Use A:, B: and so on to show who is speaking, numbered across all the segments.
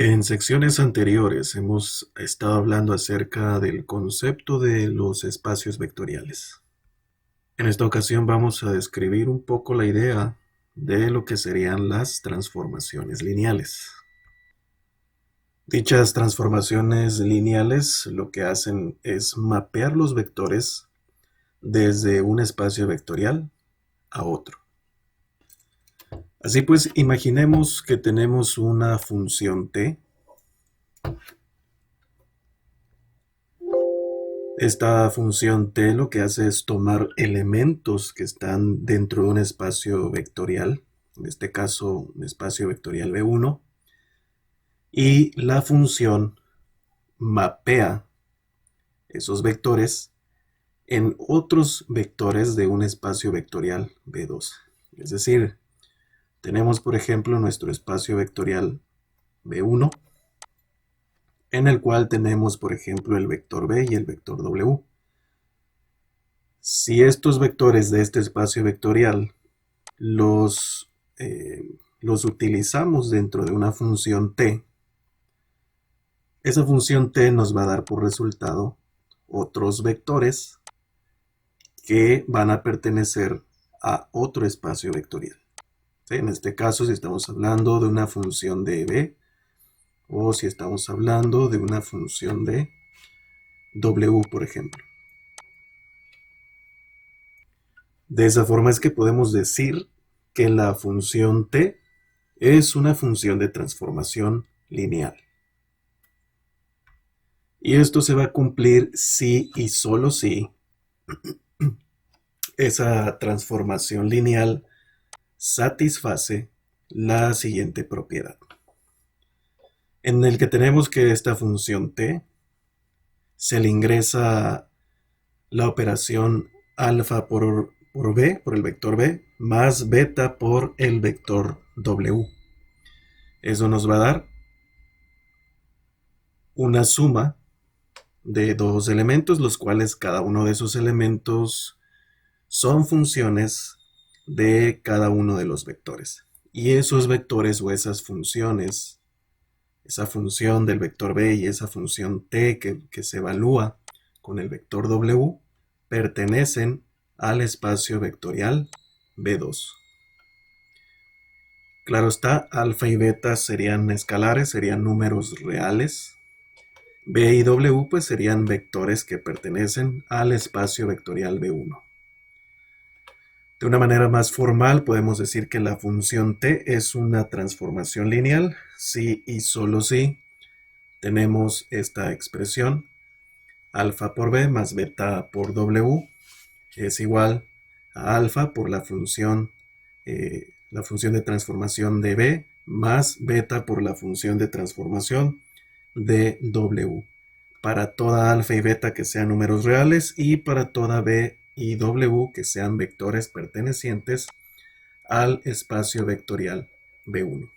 A: En secciones anteriores hemos estado hablando acerca del concepto de los espacios vectoriales. En esta ocasión vamos a describir un poco la idea de lo que serían las transformaciones lineales. Dichas transformaciones lineales lo que hacen es mapear los vectores desde un espacio vectorial a otro. Así pues, imaginemos que tenemos una función t. Esta función t lo que hace es tomar elementos que están dentro de un espacio vectorial, en este caso un espacio vectorial V1, y la función mapea esos vectores en otros vectores de un espacio vectorial V2. Es decir, tenemos por ejemplo nuestro espacio vectorial V1, en el cual tenemos por ejemplo el vector V y el vector W. Si estos vectores de este espacio vectorial los, los utilizamos dentro de una función t, esa función t nos va a dar por resultado otros vectores que van a pertenecer a otro espacio vectorial. ¿Sí? En este caso, si estamos hablando de una función de v, o si estamos hablando de una función de w, por ejemplo. De esa forma es que podemos decir que la función t es una función de transformación lineal. Y esto se va a cumplir si y solo si esa transformación lineal satisface la siguiente propiedad, en el que tenemos que esta función t se le ingresa la operación alfa por b, por el vector b, más beta por el vector w. Eso nos va a dar una suma de dos elementos, los cuales cada uno de esos elementos son funciones de cada uno de los vectores. Y esos vectores o esas funciones, esa función del vector b y esa función t que se evalúa con el vector w, pertenecen al espacio vectorial V2. Claro está, alfa y beta serían escalares, serían números reales. B y W pues serían vectores que pertenecen al espacio vectorial V1. De una manera más formal podemos decir que la función t es una transformación lineal si y solo si tenemos esta expresión alfa por b más beta por w es igual a alfa por la función de transformación de b más beta por la función de transformación de w, para toda alfa y beta que sean números reales y para toda b y w que sean vectores pertenecientes al espacio vectorial V1.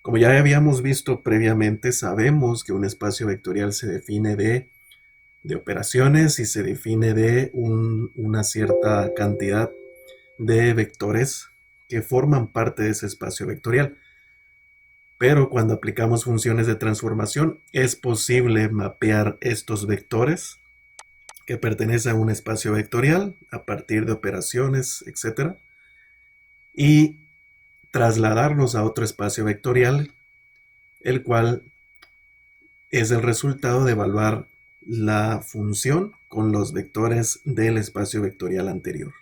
A: Como ya habíamos visto previamente, sabemos que un espacio vectorial se define de operaciones y se define de una cierta cantidad de vectores que forman parte de ese espacio vectorial. Pero cuando aplicamos funciones de transformación, es posible mapear estos vectores que pertenecen a un espacio vectorial a partir de operaciones, etc. y trasladarlos a otro espacio vectorial, el cual es el resultado de evaluar la función con los vectores del espacio vectorial anterior.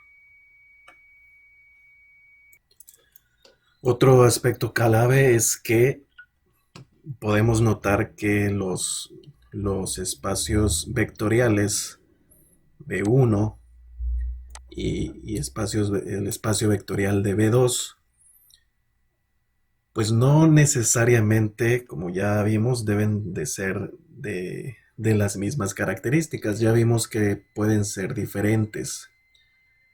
A: Otro aspecto clave es que podemos notar que los espacios vectoriales V1 y el espacio vectorial de V2, pues no necesariamente, como ya vimos, deben de ser de las mismas características. Ya vimos que pueden ser diferentes.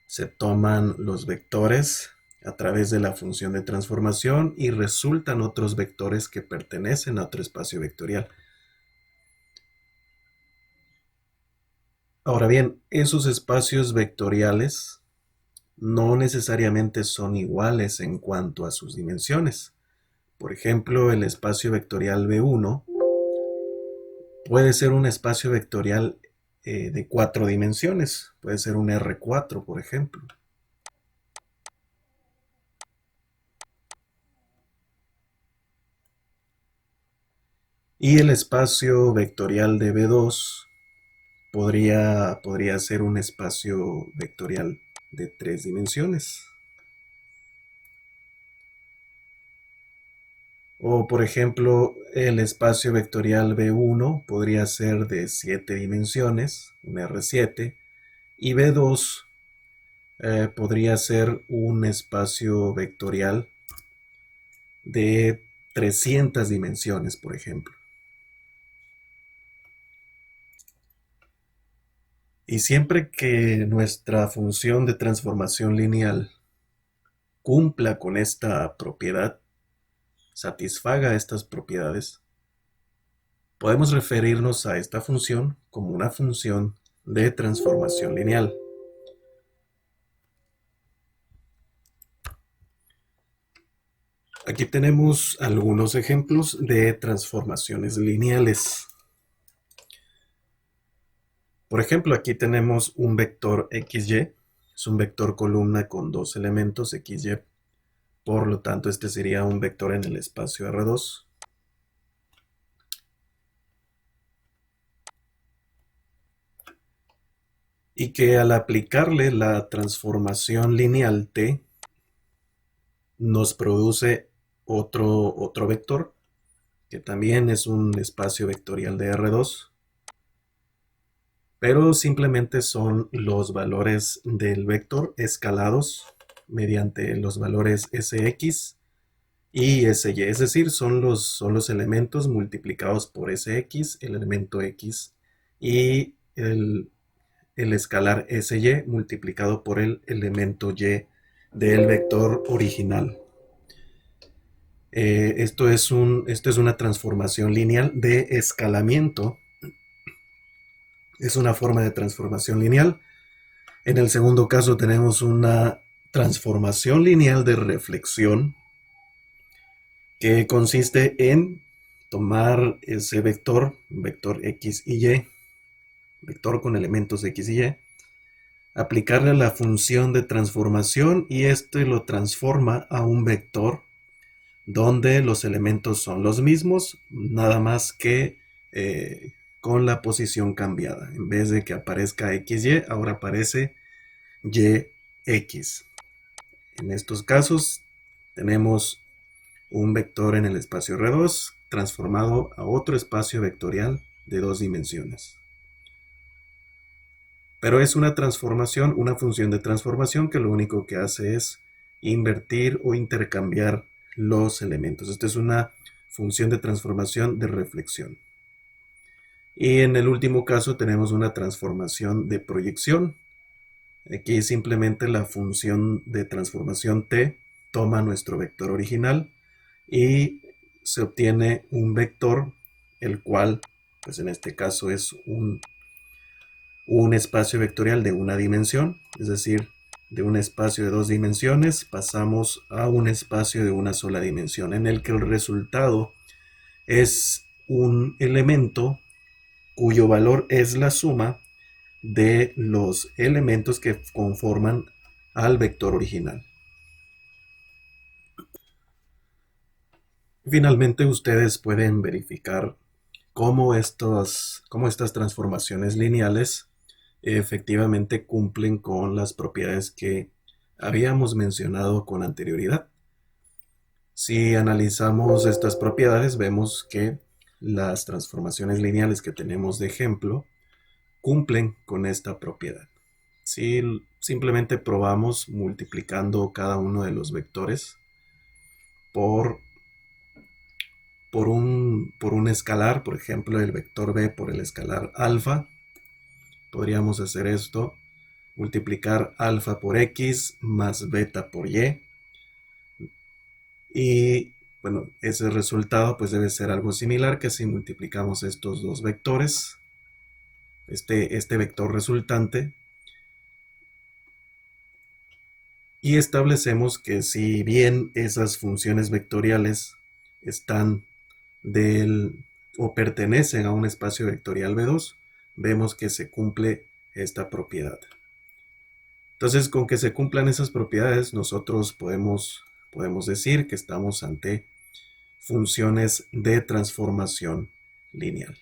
A: Se toman los vectores a través de la función de transformación y resultan otros vectores que pertenecen a otro espacio vectorial. Ahora bien, esos espacios vectoriales no necesariamente son iguales en cuanto a sus dimensiones. Por ejemplo, el espacio vectorial B1 puede ser un espacio vectorial de 4 dimensiones. Puede ser un R4, por ejemplo. Y el espacio vectorial de B2 podría ser un espacio vectorial de 3 dimensiones. O por ejemplo, el espacio vectorial B1 podría ser de 7 dimensiones, un R7, y B2 podría ser un espacio vectorial de 300 dimensiones, por ejemplo. Y siempre que nuestra función de transformación lineal cumpla con esta propiedad, satisfaga estas propiedades, podemos referirnos a esta función como una función de transformación lineal. Aquí tenemos algunos ejemplos de transformaciones lineales. Por ejemplo, aquí tenemos un vector XY, es un vector columna con dos elementos XY, por lo tanto este sería un vector en el espacio R2. Y que al aplicarle la transformación lineal T, nos produce otro vector, que también es un espacio vectorial de R2, pero simplemente son los valores del vector escalados mediante los valores Sx y Sy, es decir, son los elementos multiplicados por Sx, el elemento x, y el escalar Sy multiplicado por el elemento y del vector original. Esto es una transformación lineal de escalamiento. Es una forma de transformación lineal. En el segundo caso tenemos una transformación lineal de reflexión que consiste en tomar ese vector x y y, vector con elementos x y y, aplicarle la función de transformación y este lo transforma a un vector donde los elementos son los mismos, nada más que con la posición cambiada. En vez de que aparezca XY, ahora aparece YX. En estos casos tenemos un vector en el espacio R2 transformado a otro espacio vectorial de 2 dimensiones. Pero es una transformación, una función de transformación que lo único que hace es invertir o intercambiar los elementos. Esta es una función de transformación de reflexión. Y en el último caso tenemos una transformación de proyección. Aquí simplemente la función de transformación t toma nuestro vector original y se obtiene un vector, el cual, pues en este caso es un espacio vectorial de una dimensión, es decir, de un espacio de 2 dimensiones pasamos a un espacio de una sola dimensión, en el que el resultado es un elemento cuyo valor es la suma de los elementos que conforman al vector original. Finalmente, ustedes pueden verificar cómo estas transformaciones lineales efectivamente cumplen con las propiedades que habíamos mencionado con anterioridad. Si analizamos estas propiedades, vemos que las transformaciones lineales que tenemos de ejemplo cumplen con esta propiedad. Si simplemente probamos multiplicando cada uno de los vectores por un escalar, por ejemplo, el vector b por el escalar alfa, podríamos hacer esto, multiplicar alfa por x más beta por y. Y bueno, ese resultado pues debe ser algo similar que si multiplicamos estos dos vectores, este vector resultante, y establecemos que si bien esas funciones vectoriales están del o pertenecen a un espacio vectorial B2, vemos que se cumple esta propiedad. Entonces, con que se cumplan esas propiedades, nosotros podemos decir que estamos ante funciones de transformación lineal.